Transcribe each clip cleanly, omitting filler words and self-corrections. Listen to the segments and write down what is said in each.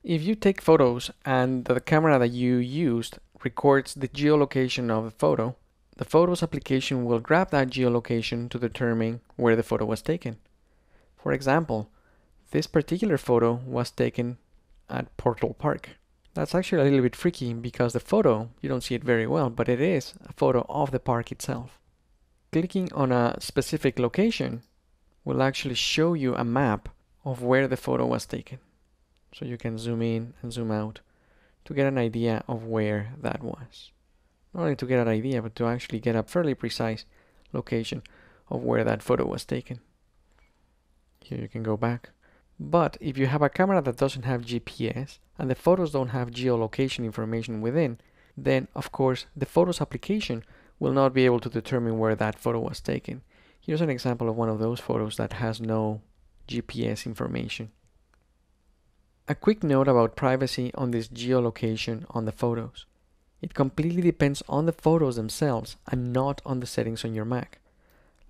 If you take photos and the camera that you used records the geolocation of the Photos application will grab that geolocation to determine where the photo was taken. For example, this particular photo was taken at Portal Park. That's actually a little bit freaky because the photo, you don't see it very well, but it is a photo of the park itself. Clicking on a specific location will actually show you a map of where the photo was taken. So you can zoom in and zoom out to get an idea of where that was. Not only to get an idea, but to actually get a fairly precise location of where that photo was taken. Here you can go back. But if you have a camera that doesn't have GPS and the photos don't have geolocation information within, then of course the Photos application will not be able to determine where that photo was taken. Here's an example of one of those photos that has no GPS information. A quick note about privacy on this geolocation on the photos. It completely depends on the photos themselves and not on the settings on your Mac.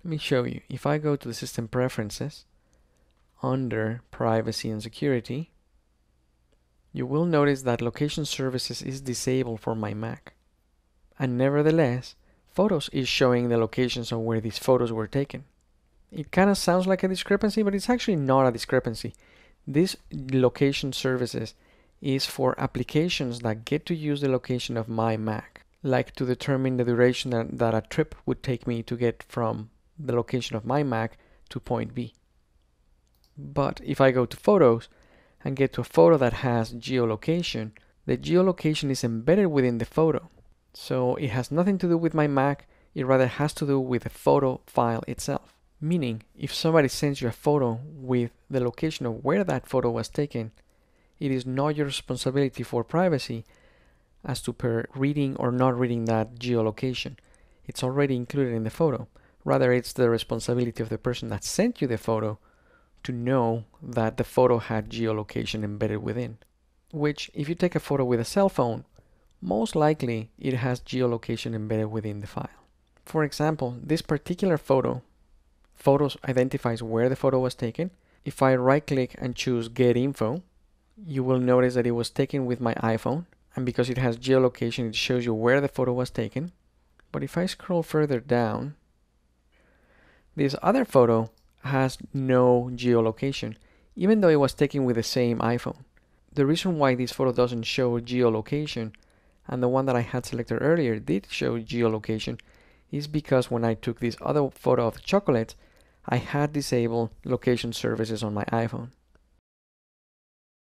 Let me show you. If I go to the System Preferences, under Privacy and Security, you will notice that Location Services is disabled for my Mac. And nevertheless, Photos is showing the locations of where these photos were taken. It kind of sounds like a discrepancy, but it's actually not a discrepancy. This Location Services is for applications that get to use the location of my Mac, like to determine the duration that a trip would take me to get from the location of my Mac to point B. But if I go to Photos and get to a photo that has geolocation, the geolocation is embedded within the photo. So it has nothing to do with my Mac, it rather has to do with the photo file itself. Meaning, if somebody sends you a photo with the location of where that photo was taken, it is not your responsibility for privacy as to per reading or not reading that geolocation. It's already included in the photo. Rather, it's the responsibility of the person that sent you the photo to know that the photo had geolocation embedded within. Which, if you take a photo with a cell phone, most likely it has geolocation embedded within the file. For example, this particular photo, Photos identifies where the photo was taken. If I right-click and choose Get Info, you will notice that it was taken with my iPhone, and because it has geolocation, it shows you where the photo was taken. But if I scroll further down, this other photo has no geolocation, even though it was taken with the same iPhone. The reason why this photo doesn't show geolocation and the one that I had selected earlier did show geolocation is because when I took this other photo of the chocolate, I had disabled location services on my iPhone.